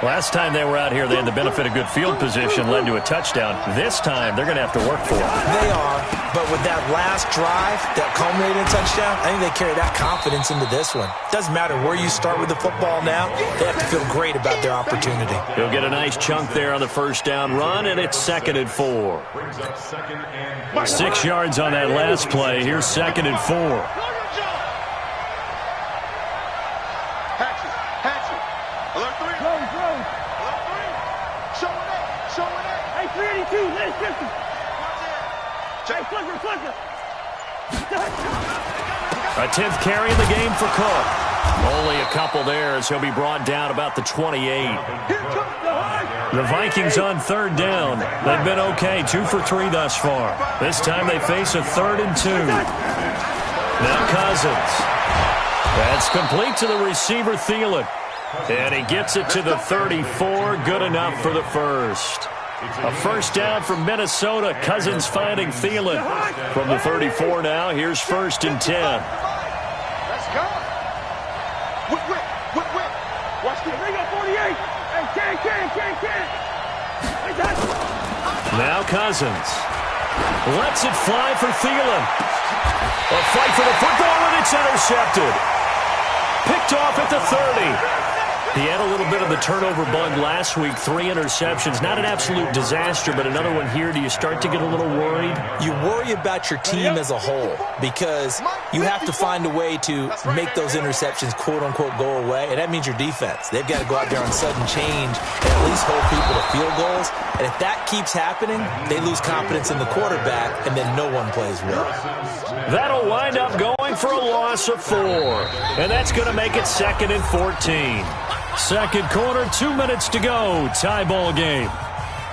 Last time they were out here, they had the benefit of good field position, led to a touchdown. This time, they're going to have to work for it. They are, but with that last drive that culminated in a touchdown, I think they carry that confidence into this one. Doesn't matter where you start with the football now, they have to feel great about their opportunity. He'll get a nice chunk there on the first down run, and it's 2nd and 4. 6 yards on that last play. Here's 2nd and 4. A 10th carry in the game for Cook. Only a couple there as he'll be brought down about the 28. The Vikings on 3rd down. They've been okay, 2 for 3 thus far. This time they face a 3rd and 2. Now Cousins. That's complete to the receiver, Thielen. And he gets it to the 34. Good enough for the first. A first down from Minnesota. Cousins finding Thielen. From the 34 now, here's 1st and 10. Let's go. Whip. Watch this. Bring up 48. Hey, can't. Now Cousins. Lets it fly for Thielen. A fight for the football, and it's intercepted. Picked off at the 30. He had a little bit of the turnover bug last week, 3 interceptions. Not an absolute disaster, but another one here. Do you start to get a little worried? You worry about your team as a whole because you have to find a way to make those interceptions, quote-unquote, go away, and that means your defense. They've got to go out there on sudden change and at least hold people to field goals, and if that keeps happening, they lose confidence in the quarterback, and then no one plays well. That'll wind up going for a loss of 4, and that's going to make it 2nd and 14. Second quarter, 2 minutes to go. Tie ball game.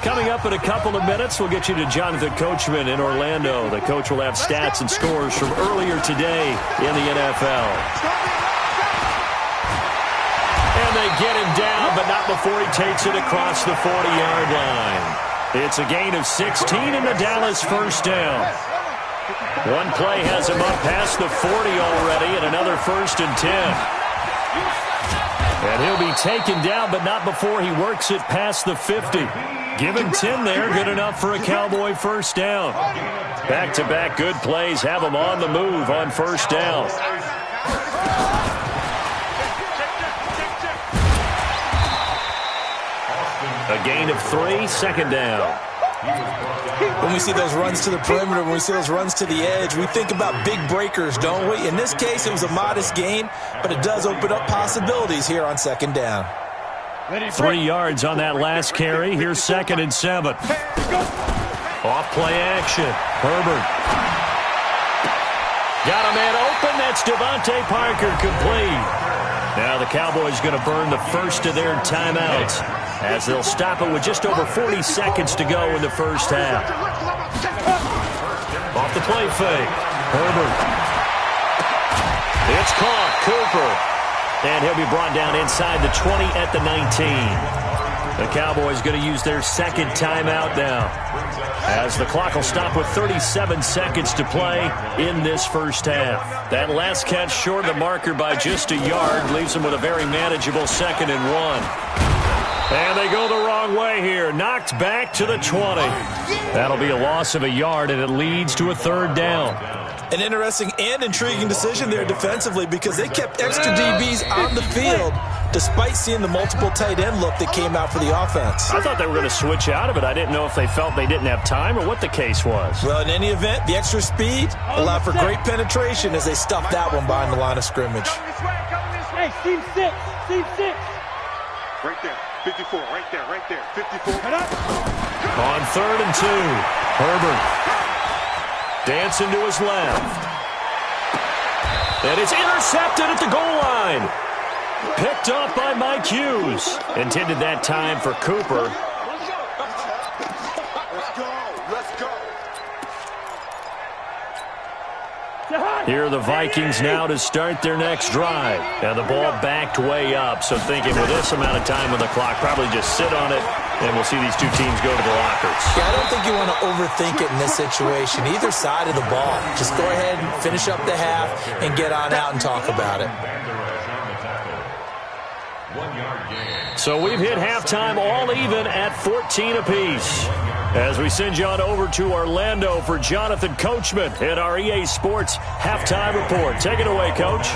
Coming up in a couple of minutes, we'll get you to Jonathan Coachman in Orlando. The coach will have stats and scores from earlier today in the NFL. And they get him down, but not before he takes it across the 40-yard line. It's a gain of 16 in the Dallas first down. One play has him up past the 40 already, and another 1st and 10. And he'll be taken down, but not before he works it past the 50. Give him 10 there, good enough for a Cowboy first down. Back-to-back good plays have him on the move on first down. A gain of 3, 2nd down. When we see those runs to the perimeter, when we see those runs to the edge, we think about big breakers, don't we? In this case, it was a modest gain, but it does open up possibilities here on 2nd down. 3 yards on that last carry. Here's 2nd and 7. Off play action. Herbert. Got a man open. That's Devontae Parker complete. Now the Cowboys going to burn the first of their timeouts as they'll stop it with just over 40 seconds to go in the first half. Off the play fake. Herbert. It's caught. Cooper. And he'll be brought down inside the 20 at the 19. The Cowboys going to use their 2nd timeout now, as the clock will stop with 37 seconds to play in this first half. That last catch short of the marker by just a yard leaves them with a very manageable 2nd and 1. And they go the wrong way here. Knocked back to the 20. That'll be a loss of a yard, and it leads to a 3rd down. An interesting and intriguing decision there defensively because they kept extra DBs on the field despite seeing the multiple tight end look that came out for the offense. I thought they were going to switch out of it. I didn't know if they felt they didn't have time or what the case was. Well, in any event, the extra speed allowed for great penetration as they stuffed that one behind the line of scrimmage. Hey, team 6. Right there. 54, right there. 54. On 3rd and 2, Herbert dancing to his left. And it's intercepted at the goal line. Picked off by Mike Hughes. Intended that time for Cooper. Let's go. Here are the Vikings now to start their next drive. Now the ball backed way up, so thinking with this amount of time on the clock, probably just sit on it, and we'll see these two teams go to the lockers. Yeah, I don't think you want to overthink it in this situation. Either side of the ball. Just go ahead and finish up the half and get on out and talk about it. 1 yard gain. So we've hit halftime all even at 14 apiece. As we send you on over to Orlando for Jonathan Coachman in our EA Sports Halftime Report. Take it away, Coach.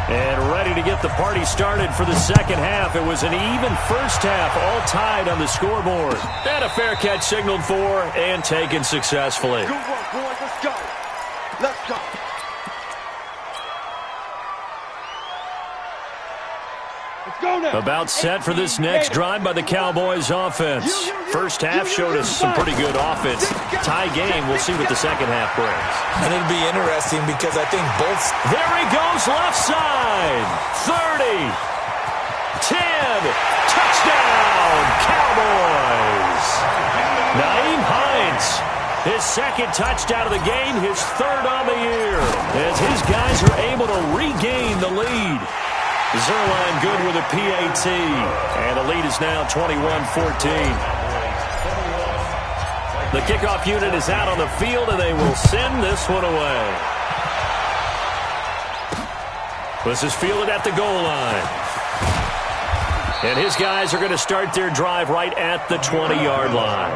And ready to get the party started for the second half. It was an even first half, all tied on the scoreboard. And a fair catch signaled for and taken successfully. Good work, boys. Let's go. Let's go. About set for this next drive by the Cowboys offense. First half showed us some pretty good offense. Tie game, we'll see what the second half brings. And it'll be interesting because I think both... There he goes, left side. 30. 10. Touchdown, Cowboys. Naeem Hines, his second touchdown of the game, his third on the year. As his guys are able to regain the lead. Zerline good with a PAT. And the lead is now 21-14. The kickoff unit is out on the field, and they will send this one away. This is fielded at the goal line. And his guys are going to start their drive right at the 20-yard line.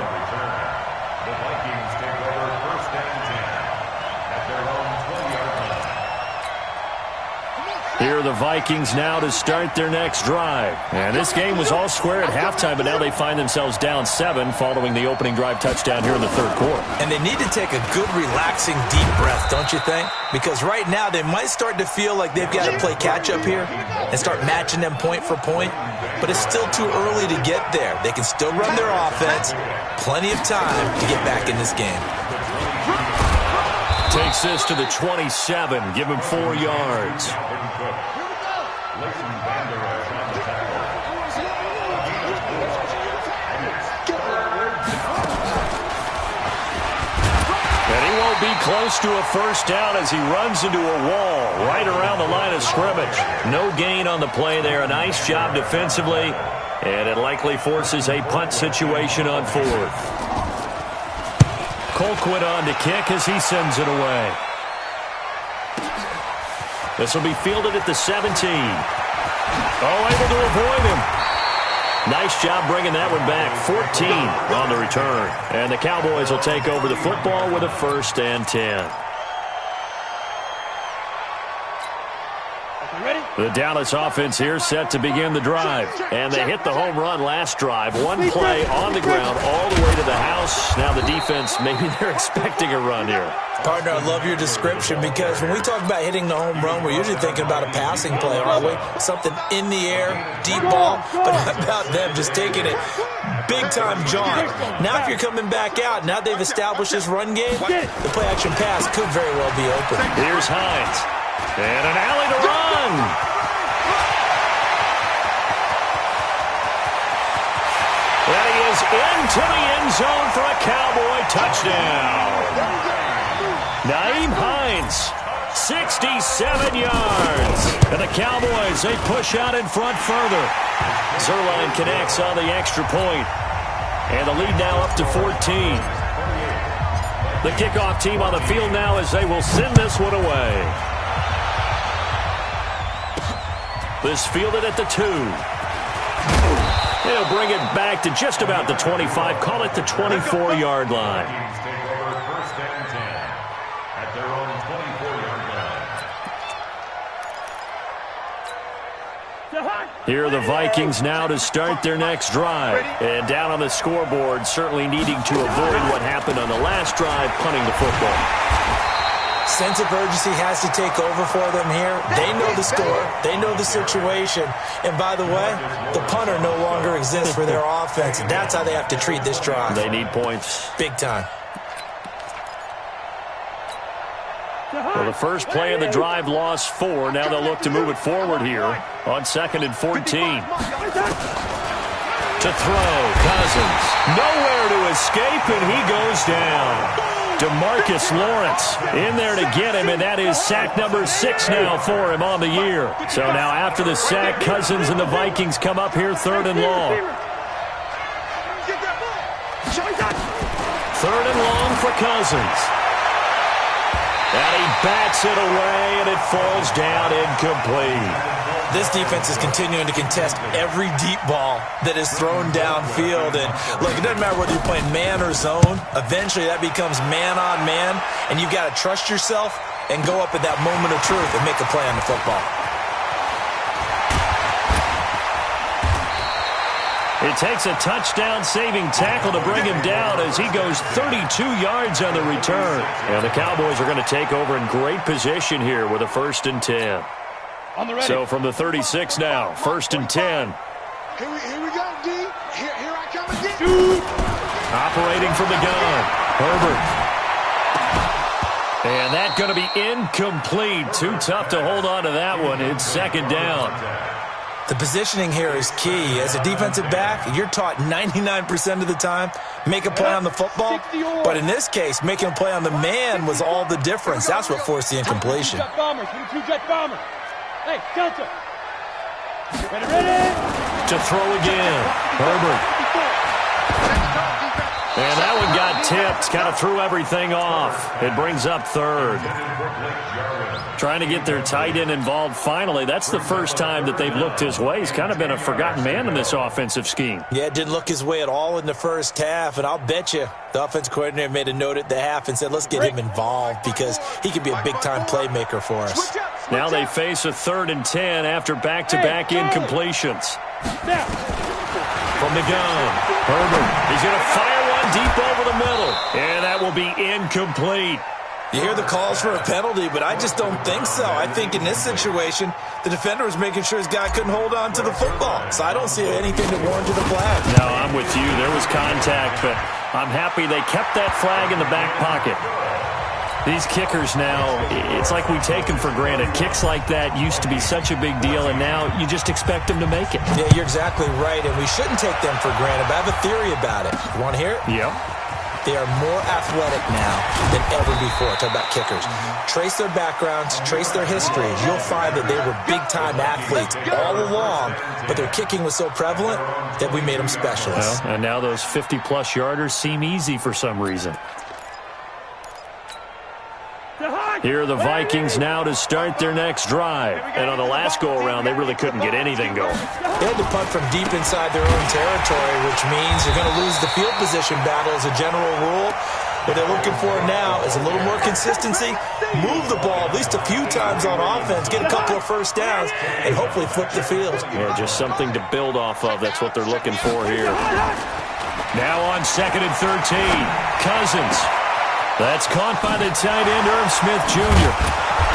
Here are the Vikings now to start their next drive. And this game was all square at halftime, but now they find themselves down 7 following the opening drive touchdown here in the third quarter. And they need to take a good, relaxing, deep breath, don't you think? Because right now they might start to feel like they've got to play catch-up here and start matching them point for point. But it's still too early to get there. They can still run their offense. Plenty of time to get back in this game. Takes this to the 27. Give him 4 yards. And he won't be close to a first down as he runs into a wall right around the line of scrimmage. No gain on the play there. A nice job defensively. And it likely forces a punt situation on 4th. Colquitt on to kick as he sends it away. This will be fielded at the 17. Oh, able to avoid him. Nice job bringing that one back. 14 on the return. And the Cowboys will take over the football with a 1st and 10. The Dallas offense here set to begin the drive. And they hit the home run last drive. One play on the ground all the way to the house. Now the defense, maybe they're expecting a run here. Partner, I love your description because when we talk about hitting the home run, we're usually thinking about a passing play, aren't we? Something in the air, deep ball. But how about them just taking it big-time jaunt? Now if you're coming back out, now they've established this run game, the play-action pass could very well be open. Here's Hines. And an alley to run. And he is into the end zone for a Cowboy touchdown. Naeem Hines, 67 yards. And the Cowboys, they push out in front further. Zerline connects on the extra point. And the lead now up to 14. The kickoff team on the field now as they will send this one away. This fielded at the 2. He'll bring it back to just about the 25. Call it the 24-yard line. Here are the Vikings now to start their next drive. And down on the scoreboard, certainly needing to avoid what happened on the last drive, punting the football. Sense of urgency has to take over for them here. They know the score. They know the situation. And by the way, the punter no longer exists for their offense. That's how they have to treat this drive. They need points. Big time. Well, the first play of the drive lost 4. Now they'll look to move it forward here on 2nd and 14. To throw, Cousins. Nowhere to escape, and he goes down. DeMarcus Lawrence in there to get him, and that is sack number 6 now for him on the year. So now after the sack, Cousins and the Vikings come up here 3rd and long. 3rd and long for Cousins. And he bats it away, and it falls down incomplete. This defense is continuing to contest every deep ball that is thrown downfield. And, look, it doesn't matter whether you're playing man or zone. Eventually, that becomes man-on-man, and you've got to trust yourself and go up at that moment of truth and make a play on the football. It takes a touchdown-saving tackle to bring him down as he goes 32 yards on the return. And the Cowboys are going to take over in great position here with a 1st and 10. So from the 36 now, 1st and 10. Here we go, D. Here I come again. Operating from the gun, Herbert. And that's going to be incomplete. Too tough to hold on to that one. It's 2nd down. The positioning here is key. As a defensive back, you're taught 99% of the time, make a play on the football. But in this case, making a play on the man was all the difference. That's what forced the incompletion. Hey, Delta. Ready. To throw again, Herbert. And that one got tipped, kind of threw everything off. It brings up 3rd. Trying to get their tight end involved finally. That's the first time that they've looked his way. He's kind of been a forgotten man in this offensive scheme. Yeah, it didn't look his way at all in the first half, and I'll bet you the offense coordinator made a note at the half and said, let's get him involved because he could be a big-time playmaker for us. Now they face a 3rd and 10 after back-to-back incompletions. From the gun, Herbert. He's going to fire one deep over the middle, and that will be incomplete. You hear the calls for a penalty, but I just don't think so. I think in this situation, the defender was making sure his guy couldn't hold on to the football. So I don't see anything that warranted a flag. No, I'm with you. There was contact, but I'm happy they kept that flag in the back pocket. These kickers now, it's like we take them for granted. Kicks like that used to be such a big deal, and now you just expect them to make it. Yeah, you're exactly right, and we shouldn't take them for granted, but I have a theory about it. You want to hear it? Yep. They are more athletic now than ever before. Talk about kickers. Trace their backgrounds, trace their histories. You'll find that they were big-time athletes all along, but their kicking was so prevalent that we made them specialists. Well, and now those 50-plus yarders seem easy for some reason. Here are the Vikings now to start their next drive. And on the last go-around, they really couldn't get anything going. They had to punt from deep inside their own territory, which means you're going to lose the field position battle as a general rule. What they're looking for now is a little more consistency, move the ball at least a few times on offense, get a couple of 1st downs, and hopefully flip the field. Yeah, just something to build off of. That's what they're looking for here. Now on 2nd and 13, Cousins. That's caught by the tight end, Irv Smith Jr.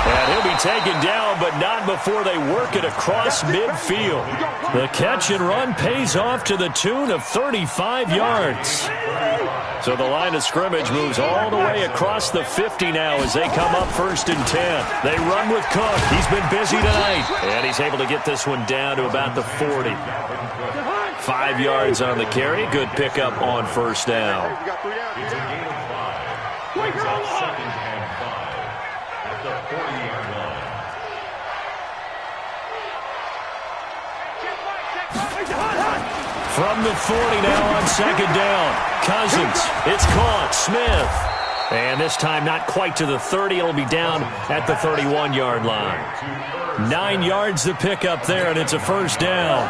And he'll be taken down, but not before they work it across midfield. The catch and run pays off to the tune of 35 yards. So the line of scrimmage moves all the way across the 50 now as they come up 1st and 10. They run with Cook. He's been busy tonight. And he's able to get this one down to about the 40. 5 yards on the carry. Good pickup on 1st down. From the 40 now on 2nd down. Cousins. It's caught. Smith. And this time not quite to the 30. It'll be down at the 31-yard line. 9 yards to pick up there, and it's a 1st down.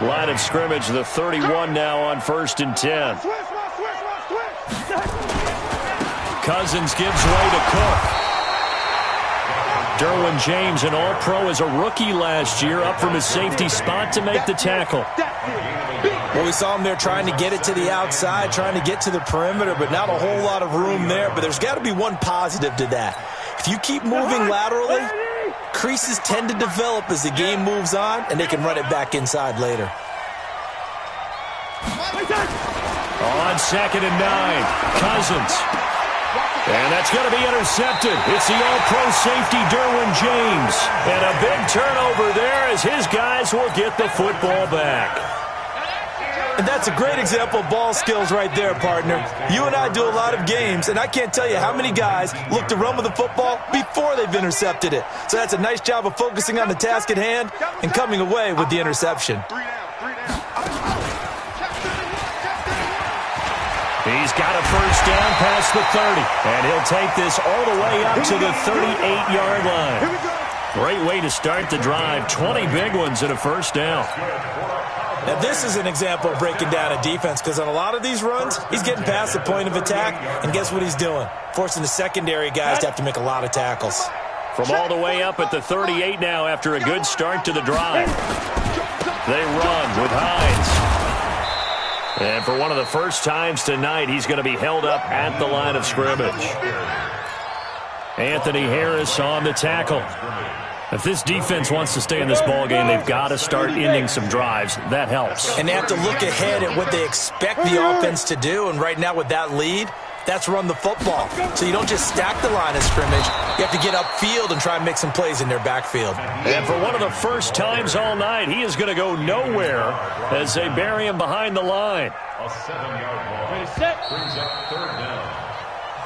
Line of scrimmage, the 31 now on 1st and 10. Cousins gives way to Cook. Derwin James, an all-pro as a rookie last year, up from his safety spot to make the tackle. Well, we saw him there trying to get it to the outside, trying to get to the perimeter, but not a whole lot of room there. But there's got to be one positive to that. If you keep moving laterally, creases tend to develop as the game moves on, and they can run it back inside later. On 2nd and 9, Cousins. And that's going to be intercepted. It's the all-pro safety, Derwin James. And a big turnover there as his guys will get the football back. And that's a great example of ball skills right there, partner. You and I do a lot of games, and I can't tell you how many guys look to run with the football before they've intercepted it. So that's a nice job of focusing on the task at hand and coming away with the interception. He's got a first down past the 30, and he'll take this all the way up to the 38-yard line. Great way to start the drive. 20 big ones and a first down. Now, this is an example of breaking down a defense, because on a lot of these runs, he's getting past the point of attack, and guess what he's doing? Forcing the secondary guys to have to make a lot of tackles. From all the way up at the 38 now after a good start to the drive. They run with Hines. And for one of the first times tonight, he's going to be held up at the line of scrimmage. Anthony Harris on the tackle. If this defense wants to stay in this ballgame, they've got to start ending some drives. That helps. And they have to look ahead at what they expect the offense to do. And right now with that lead, that's run the football. So you don't just stack the line of scrimmage. You have to get upfield and try and make some plays in their backfield. And for one of the first times all night, he is going to go nowhere as they bury him behind the line. A 7-yard ball. Brings up third down.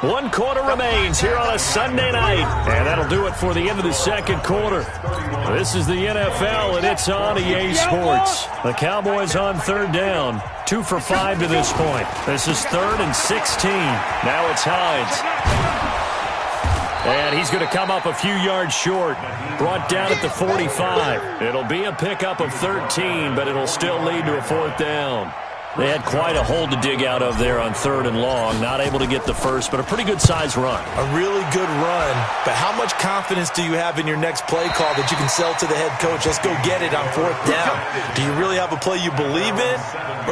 1 quarter remains here on a Sunday night. And that'll do it for the end of the second quarter. This is the NFL, and it's on EA Sports. The Cowboys on third down. 2 for 5 to this point. This is 3rd and 16. Now it's Hines. And he's going to come up a few yards short. Brought down at the 45. It'll be a pickup of 13, but it'll still lead to a 4th down. They had quite a hole to dig out of there on 3rd and long. Not able to get the first, but a pretty good-sized run. A really good run. But how much confidence do you have in your next play call that you can sell to the head coach? Let's go get it on 4th down. Do you really have a play you believe in?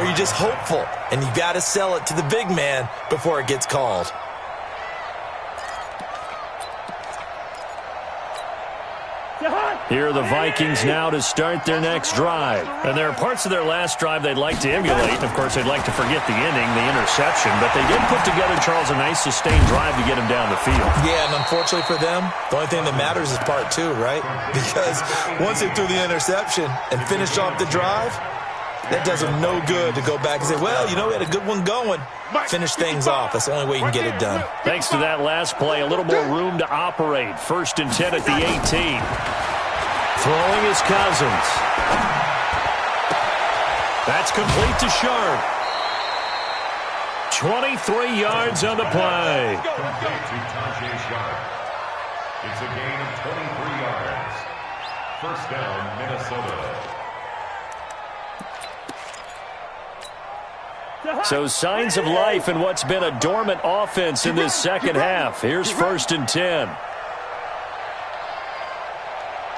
Or are you just hopeful? And you got to sell it to the big man before it gets called. Here are the Vikings now to start their next drive. And there are parts of their last drive they'd like to emulate. Of course, they'd like to forget the inning, the interception. But they did put together, Charles, a nice sustained drive to get him down the field. Yeah, and unfortunately for them, the only thing that matters is part 2, right? Because once they threw the interception and finished off the drive, that does them no good to go back and say, well, you know, we had a good one going. Finish things off. That's the only way you can get it done. Thanks to that last play, a little more room to operate. 1st and 10 at the 18. Throwing is Cousins. That's complete to Sharp. 23 yards on the play. It's a gain of 23 yards. First down, Minnesota. So signs of life in what's been a dormant offense in this second half. Here's 1st and 10.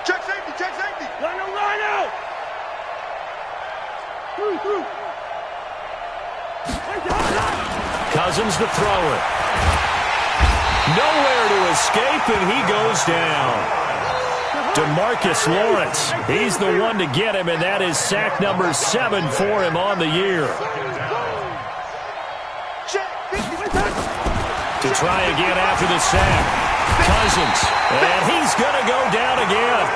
Check safety. Line out. Cousins to throw it. Nowhere to escape, and he goes down. DeMarcus Lawrence, he's the one to get him, and that is sack number 7 for him on the year. To try again after the sack. Cousins, and he's going to go down again.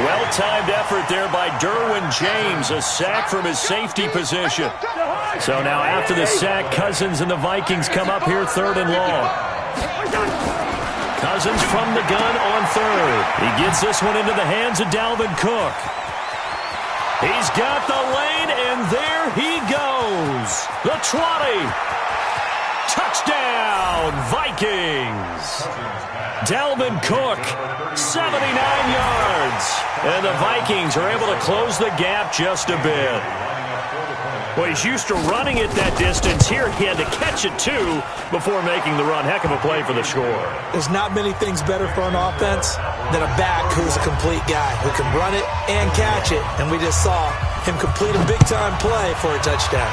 Well-timed effort there by Derwin James, a sack from his safety position. So now after the sack, Cousins and the Vikings come up here 3rd and long. Cousins from the gun on 3rd. He gets this one into the hands of Dalvin Cook. He's got the lane, and there he goes. The 20. Touchdown, Vikings. Dalvin Cook, 79 yards. And the Vikings are able to close the gap just a bit. Well, he's used to running it that distance. Here he had to catch it, too, before making the run. Heck of a play for the score. There's not many things better for an offense than a back who's a complete guy who can run it and catch it. And we just saw him complete a big-time play for a touchdown.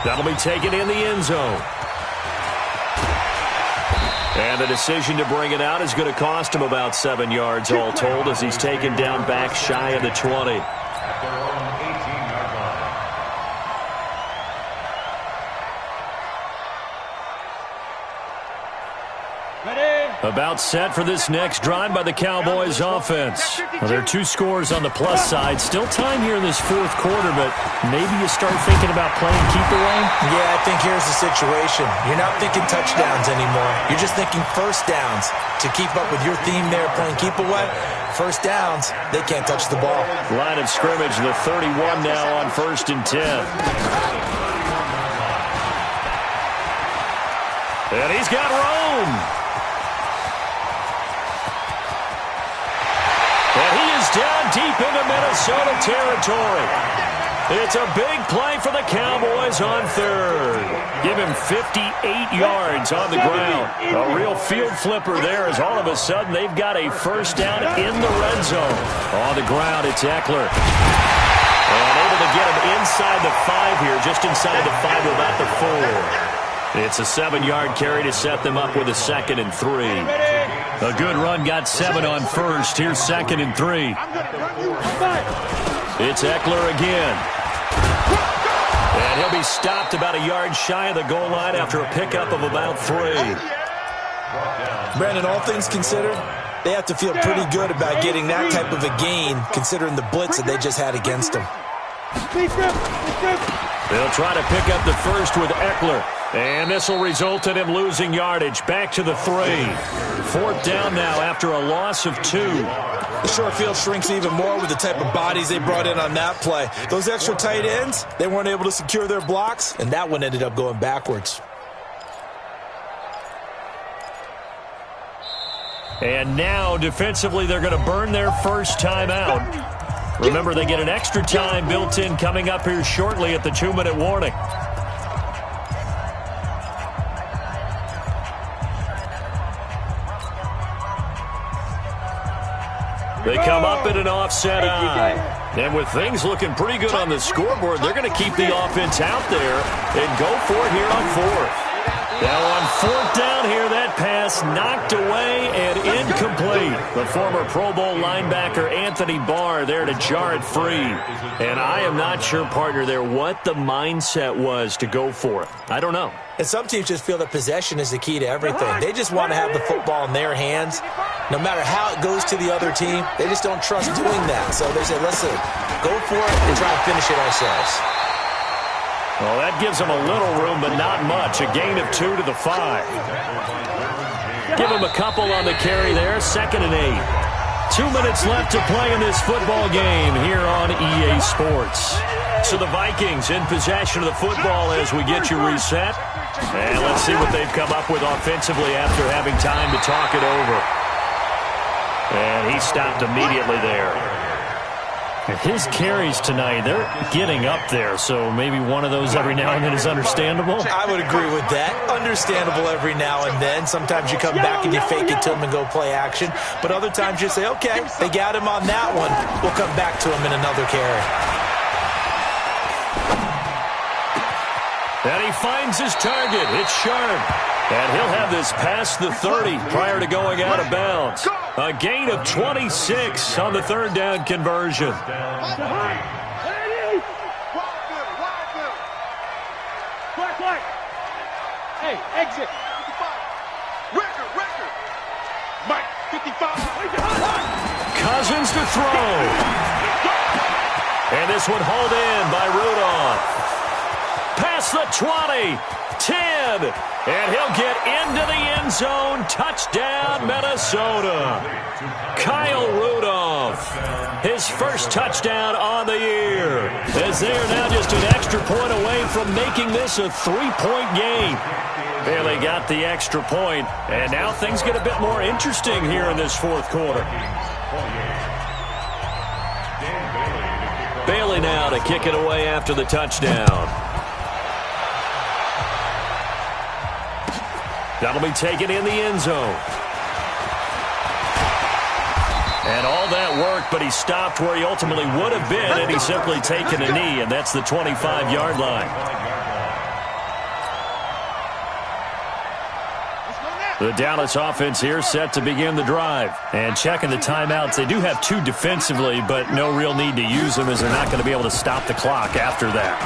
That'll be taken in the end zone. And the decision to bring it out is going to cost him about 7 yards all told as he's taken down back shy of the 20. About set for this next drive by the Cowboys offense. Well, there are 2 scores on the plus side. Still time here in this 4th quarter, but maybe you start thinking about playing keep away? Yeah, I think here's the situation. You're not thinking touchdowns anymore. You're just thinking first downs. To keep up with your theme there, playing keep away, first downs, they can't touch the ball. Line of scrimmage, the 31 now on 1st and 10. And he's got room. And he is down deep into Minnesota territory. It's a big play for the Cowboys on third. Give him 58 yards on the ground. A real field flipper there as all of a sudden they've got a first down in the red zone. On the ground, it's Eckler. And able to get him inside the 5 here, just inside the 5 to about the 4. It's a 7-yard carry to set them up with a 2nd and 3. A good run got 7 on first. Here's 2nd and 3. It's Eckler again. And he'll be stopped about a yard shy of the goal line after a pickup of about 3. Brandon, all things considered, they have to feel pretty good about getting that type of a gain considering the blitz that they just had against them. They'll try to pick up the first with Eckler. And this will result in him losing yardage. Back to the 3. 4th down now after a loss of 2. The short field shrinks even more with the type of bodies they brought in on that play. Those extra tight ends, they weren't able to secure their blocks, and that one ended up going backwards. And now, defensively, they're going to burn their first timeout. Remember, they get an extra time built in coming up here shortly at the 2-minute warning. They come up in an offset eye. And with things looking pretty good on the scoreboard, they're going to keep the offense out there and go for it here on 4th. Now on 4th down here, that pass knocked away and incomplete. The former Pro Bowl linebacker Anthony Barr there to jar it free. And I am not sure, partner, there what the mindset was to go for it. I don't know. And some teams just feel that possession is the key to everything. They just want to have the football in their hands. No matter how it goes to the other team, they just don't trust doing that. So they say, listen, go for it and try to finish it ourselves. Well, that gives them a little room, but not much. A gain of 2 to the 5. Give them a couple on the carry there. 2nd and 8. 2 minutes left to play in this football game here on EA Sports. So the Vikings in possession of the football as we get you reset. And let's see what they've come up with offensively after having time to talk it over. And he stopped immediately there. His carries tonight, they're getting up there, so maybe one of those every now and then is understandable. I would agree with that. Understandable every now and then. Sometimes you come back and you fake it to him and go play action. But other times you say, okay, they got him on that one. We'll come back to him in another carry. And he finds his target. It's Sharp. And he'll have this past the 30 prior to going out of bounds. A gain of 26 on the 3rd down conversion. Hey, exit. Record. Mike, 55. Cousins to throw. And this one hauled in by Rudolph. Past the 20. 10. And he'll get into the end zone. Touchdown, Minnesota. Kyle Rudolph. His first touchdown on the year. As they are now just an extra point away from making this a 3-point game. And they got the extra point. And now things get a bit more interesting here in this 4th quarter. Bailey now to kick it away after the touchdown. That'll be taken in the end zone. And all that work, but he stopped where he ultimately would have been, and he's simply taken a knee, and that's the 25-yard line. The Dallas offense here set to begin the drive. And checking the timeouts, they do have 2 defensively, but no real need to use them as they're not going to be able to stop the clock after that.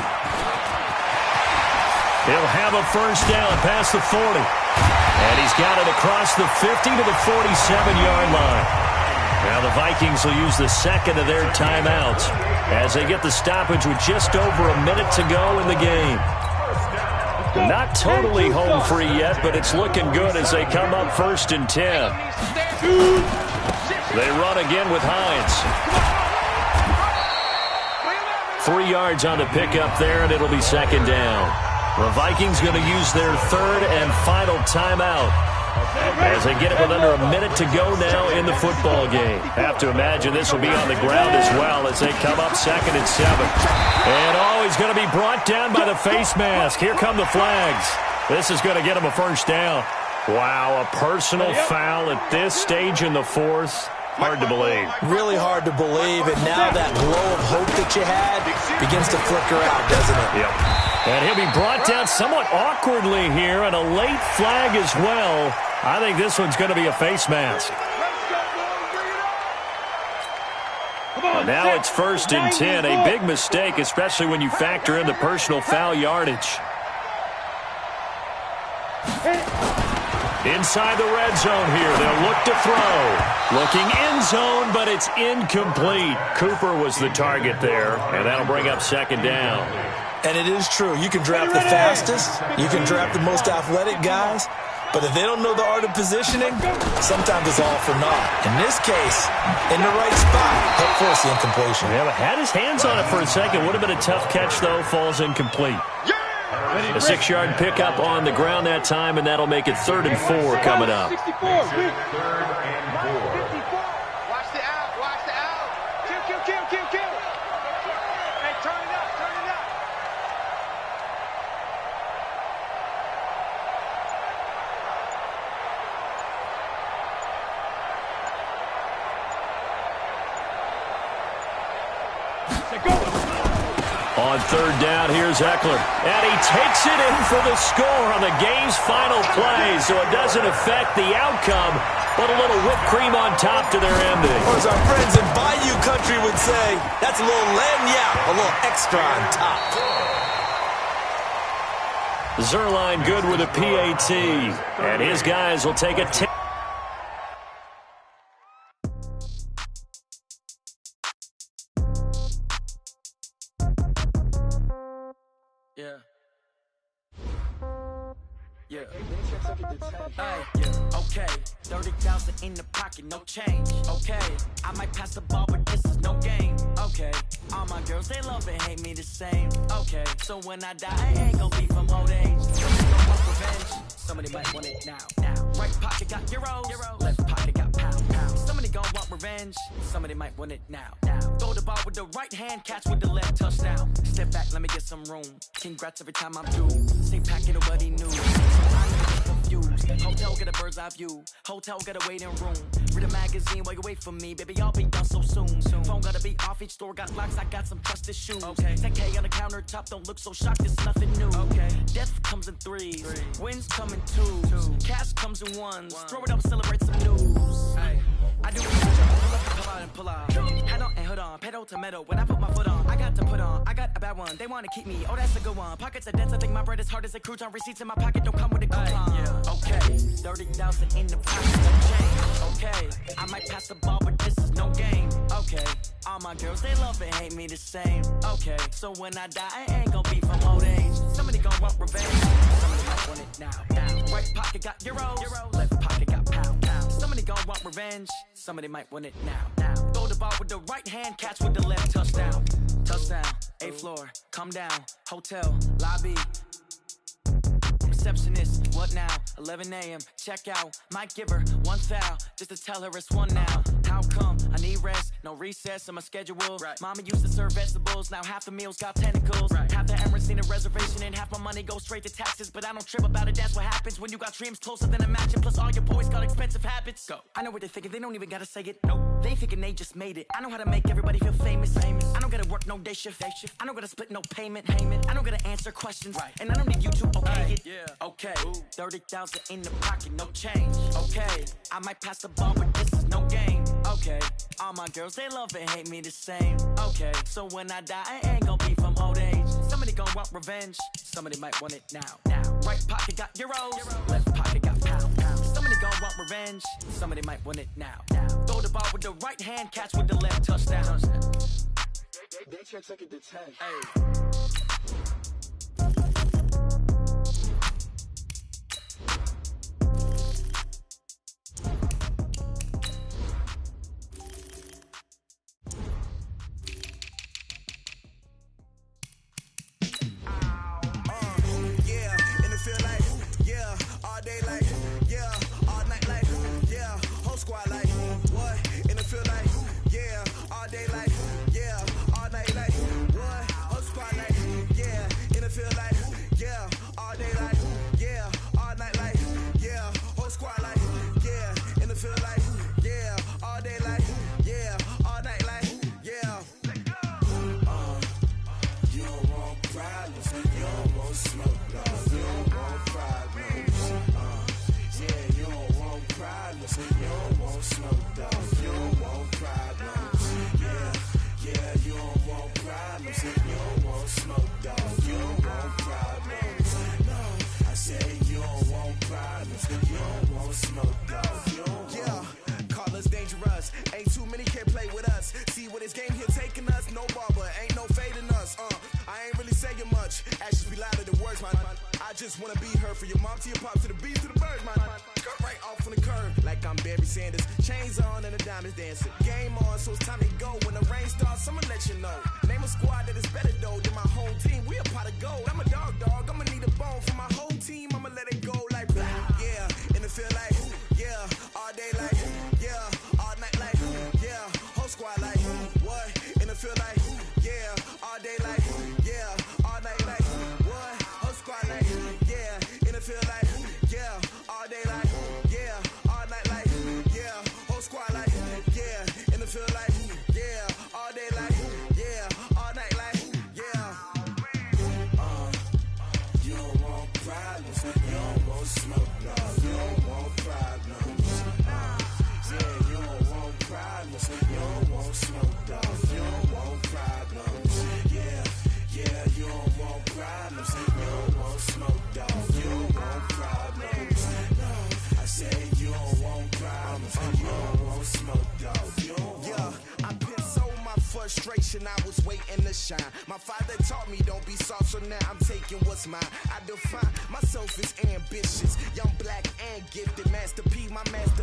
He'll have a first down past the 40. And he's got it across the 50 to the 47-yard line. Now the Vikings will use the 2nd of their timeouts as they get the stoppage with just over a minute to go in the game. Not totally home free yet, but it's looking good as they come up 1st and 10. They run again with Hines. 3 yards on the pickup there, and it'll be 2nd down. The Vikings going to use their third and final timeout as they get it with under a minute to go now in the football game. Have to imagine this will be on the ground as well as they come up 2nd and 7. And he's going to be brought down by the face mask. Here come the flags. This is going to get him a first down. Wow, a personal foul at this stage in the fourth. Hard to believe. Really hard to believe, and now that glow of hope that you had begins to flicker out, doesn't it? Yep. And he'll be brought down somewhat awkwardly here, and a late flag as well. I think this one's going to be a face mask. And now it's 1st and 10. A big mistake, especially when you factor in the personal foul yardage. Inside the red zone here, they'll look to throw. Looking end zone, but it's incomplete. Cooper was the target there, and that'll bring up 2nd down. And it is true. You can draft the fastest. You can draft the most athletic guys. But if they don't know the art of positioning, sometimes it's all for naught. In this case, in the right spot, help force the incompletion. Yeah, but had his hands on it for a second. Would have been a tough catch, though. Falls incomplete. A 6-yard pickup on the ground that time, and that'll make it 3rd and 4 coming up. 64. 3rd and 4. Watch the out. Watch the out. Kill. Hey, turn it up. On 3rd down, here's Eckler. And he takes it in for the score on the game's final play, so it doesn't affect the outcome, but a little whipped cream on top to their ending. Or as our friends in Bayou Country would say, that's a little lagniappe, a little extra on top. Zerline good with a PAT, and his guys will take a 10. Okay, 30,000 in the pocket, no change. Okay, I might pass the ball, but this is no game. Okay, all my girls, they love and hate me the same. Okay, so when I die, I ain't gon' be from old age. Somebody gon' want revenge, somebody might want it now. Right pocket got euros, left pocket got pound. Somebody gon' want revenge, somebody might want it now. Throw the ball with the right hand, catch with the left, touchdown. Step back, let me get some room. Congrats every time I'm through. Same packet, nobody knew. Confused. Hotel get a bird's eye view. Hotel got a waiting room. Read a magazine while you wait for me. Baby, I'll be done so soon. Phone gotta be off. Each store got locks. I got some trusted shoes. Okay. 10K on the countertop. Don't look so shocked. It's nothing new. Okay. Death comes in threes. Wins come in twos. Cash comes in ones. Throw it up, celebrate some news. Hey. I do pull out and pull out. Head on and hood on. Pedal to metal. When I put my foot on, I got to put on. I got a bad one. They wanna keep me. Oh, that's a good one. Pockets are dense. I think my bread is hard as a crouton. Receipts in my pocket don't come with a coupon. Okay, 30,000 in the pocket, no change. Okay, I might pass the ball, but this is no game. Okay, all my girls, they love and hate me the same. Okay, so when I die, I ain't gon' be from old age. Somebody gon' want revenge, somebody might want it now. Right pocket got euros, left pocket got pound. Somebody gon' want revenge, somebody might want it now. Throw the ball with the right hand, catch with the left, touchdown. Touchdown, 8th floor, come down, hotel, lobby. Receptionist, what now? 11 a.m. Check out. Might give her one foul just to tell her it's one now. How come? I need rest, no recess in my schedule. Right. Mama used to serve vegetables, now half the meals got tentacles. Right. Half the Emirates need a reservation and half my money goes straight to taxes. But I don't trip about it, that's what happens when you got dreams closer than a match. Plus all your boys got expensive habits. Go. I know what they're thinking, they don't even gotta say it. Nope. They thinking they just made it. I know how to make everybody feel famous. I don't gotta work no day shift. I don't gotta split no payment. I don't gotta answer questions. Right. And I don't need you to okay it. Yeah. Okay, 30,000 in the pocket, no change. Okay, I might pass the ball, but this is no game. Okay, all my girls, they love and hate me the same. Okay, so when I die, I ain't gon' be from old age. Somebody gon' want revenge, somebody might want it now. Right pocket got euros, left pocket got pound. Somebody gon' want revenge, somebody might want it now. Throw the ball with the right hand, catch with the left, touchdown. They check second to 10. Hey. problems. You don't want smoke, dog. You don't Yeah, call us dangerous. Ain't too many can play with us. See where this game here taking us. No barber, ain't no fading us. I ain't really saying much. Actions be louder than words, man. I just wanna be heard for your mom to your pop to the bees to the birds, man. Cut right off on the curb like I'm Barry Sanders. Chains on and the diamonds dancing. Game on, so it's time to go. When the rain starts, I'ma let you know. Name a squad that is better though than my home team. We a pot of gold. I'm a dog. I'ma need a bone for my whole team. I'ma let it go like blah. Yeah, and it feel like yeah, all day like yeah, all night like yeah, whole squad like what? And it feel like yeah, all day like yeah, all night like what? Whole squad like yeah, and it feel like yeah, all day like yeah, all night like yeah, whole squad like yeah, and it feel like yeah, all day like yeah, all night like yeah. You don't want problems. You don't want smoke, dog. You don't want problems. Yeah, you don't want problems. You don't want smoke, dog. You don't want problems. Yeah, you don't want problems. You don't want smoke, dog. You don't want problems. No, I said you don't want problems. You don't want smoke, dog. You don't want. Yeah, I've been so my frustration, I was waiting to shine. My father taught me don't be soft, so now I'm taking what's mine. I define myself as ambitious, young, black, and gifted. Master P, my master